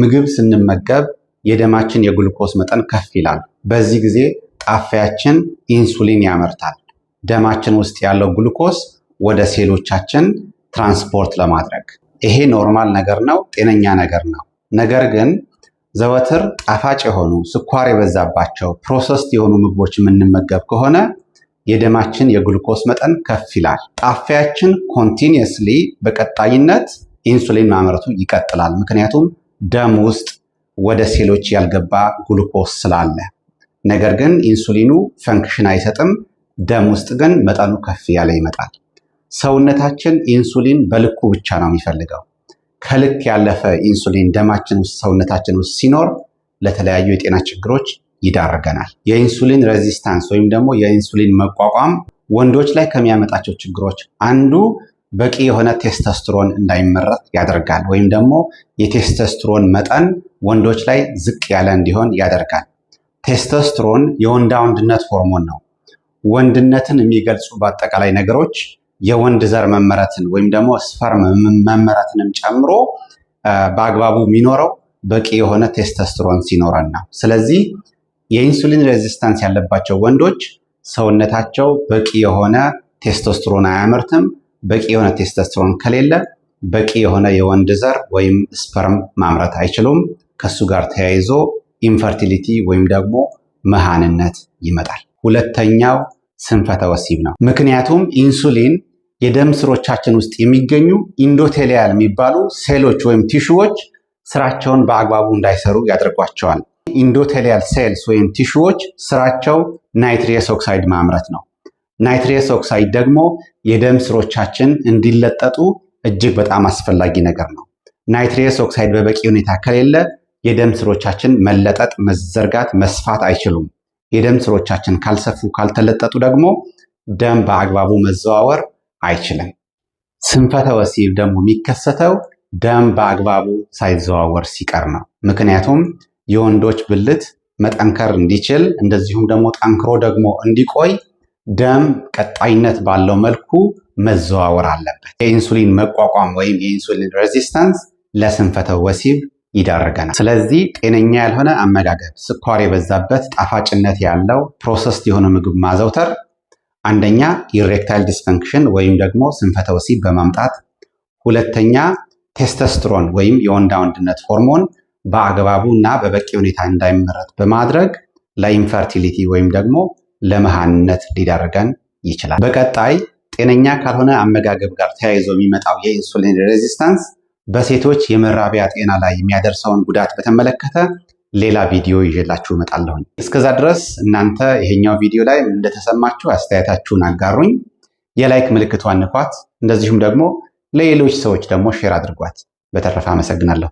ምግብ ስንመገብ የደማችን የግሉኮስ መጠን ከፍ ይላል። በዚህ ጊዜ ጣፊያችን ኢንሱሊን ያመርታል። ደማችን ውስጥ ያለው ግሉኮስ ወደ ሴሎቻችን ትራንስፖርት ለማድረግ። ይሄ ኖርማል ነገር ነው፣ ጤነኛ ነገር ነው። ነገር ግን ዘወትር ጣፋጭ የሆኑ ስኳር የበዛባቸው ፕሮሰስድ የሆኑ ምግቦች የምንመገብ ከሆነ የደማችን የግሉኮስ መጠን ከፍ ይላል። ጣፊያችን ኮንቲኒየስሊ በቀጣይነት ኢንሱሊን ማምረቱ ይቀጥላል። ምክንያቱም ደም ውስጥ ወደ ሴሎች ያልገባ ግሉኮስ ስላለ። ነገር ግን ኢንሱሊኑ ፈንክሽን አይሰጥም። ደም ውስጥ ግን መጠኑ ከፍ ያለ ይመጣል። ሰውነታችን ኢንሱሊን በልኩ ብቻ ነው የሚፈልገው። ከልክ ያለፈ ኢንሱሊን ደማችን ውስጥ ሰውነታችን ውስጥ ሲኖር ለተለያዩ የጤና ችግሮች ይዳርገናል። የኢንሱሊን ሬዚስታንስ ወይም ደግሞ የኢንሱሊን መቋቋም ወንዶች ላይ ከሚያመጣቸው ችግሮች አንዱ በቂ የሆነ ቴስቶስትሮን እንዳይመረት ያደርጋል። ወይም ደግሞ የቴስቶስትሮን መጠን ወንዶች ላይ ዝቅ ያለ እንዲሆን ያደርጋል። ቴስቶስትሮን የወንዳ ወንድነት ሆርሞን ነው። ወንድነትን የሚገልጹ በአጠቃላይ ነገሮች የወንድ ዘር መመረትን ወይም ደግሞ ስፐርም መመረትንም ጨምሮ በአግባቡ የሚኖረው በቂ የሆነ ቴስቶስትሮን ሲኖረን ነው። ስለዚህ የኢንሱሊን ሬዚስታንስ ያለባቸው ወንዶች ሰውነታቸው በቂ የሆነ ቴስቶስትሮን አያመርትም። በቂ የሆነ ቴስቶስትሮን ከሌለ በቂ የሆነ የወንድ ዘር ወይም ስፐርም ማምረት አይችሉም። ከሱ ጋር ተያይዞ ኢንፈርቲሊቲ ወይም ደግሞ መሃንነት ይመጣል። ሁለተኛው ስንፈተ ወሲብ ነው። ምክንያቱም ኢንሱሊን የደም ስሮቻችን ውስጥ የሚገኙ ኢንዶቴሊያል የሚባሉ ሴሎች ወይም ቲሹዎች ስራቸውን በአግባቡ እንዳይሰሩ ያደርጓቸዋል። ኢንዶቴሊያል ሴልስ ወይም ቲሹዎች ስራቸው ናይትሪየስ ኦክሳይድ ማምረት ነው። ናይትሪየስ ኦክሳይድ ደግሞ የደም ስሮቻችን እንዲለጠጡ እጅግ በጣም አስፈላጊ ነገር ነው። ናይትሪየስ ኦክሳይድ በበቂ ሁኔታ ከሌለ የደም ስሮቻችን መለጠጥ፣ መዘርጋት፣ መስፋት አይችሉም። የደም ስሮቻችን ካልሰፉ ካልተለጠጡ ደግሞ ደም በአግባቡ መዘዋወር አይችልም። ስንፈተ ወሲብ ደግሞ የሚከሰተው ደም በአግባቡ ሳይዘዋወር ሲቀር ነው። ምክንያቱም የወንዶች ብልት መጠንከር እንዲችል እንደዚሁም ደግሞ ጠንክሮ ደግሞ እንዲቆይ ደም ቀጣይነት ባለው መልኩ መዘዋወር አለበት። የኢንሱሊን መቋቋም ወይም የኢንሱሊን ሬዚስታንስ ለስንፈተ ወሲብ ይዳርገናል። ስለዚህ ጤነኛ ያልሆነ አመጋገብ፣ ስኳር የበዛበት ጣፋጭነት ያለው ፕሮሰስድ የሆነ ምግብ ማዘውተር አንደኛ ኢሬክታይል ዲስፈንክሽን ወይም ደግሞ ስንፈተ ወሲብ በማምጣት፣ ሁለተኛ ቴስቶስትሮን ወይም የወንዳ ወንድነት ሆርሞን በአግባቡ እና በበቂ ሁኔታ እንዳይመረት በማድረግ ለኢንፈርቲሊቲ ወይም ደግሞ ለመሃንነት ሊዳርገን ይችላል። በቀጣይ ጤነኛ ካልሆነ አመጋገብ ጋር ተያይዞ የሚመጣው የኢንሱሊን ሬዚስታንስ በሴቶች የመራቢያ ጤና ላይ የሚያደርሰውን ጉዳት በተመለከተ ሌላ ቪዲዮ ይዤላችሁ እመጣለሁኝ። እስከዛ ድረስ እናንተ ይሄኛው ቪዲዮ ላይ እንደተሰማችሁ አስተያየታችሁን አጋሩኝ። የላይክ ምልክቷን ንኳት። እንደዚሁም ደግሞ ለሌሎች ሰዎች ደግሞ ሼር አድርጓት። በተረፈ አመሰግናለሁ።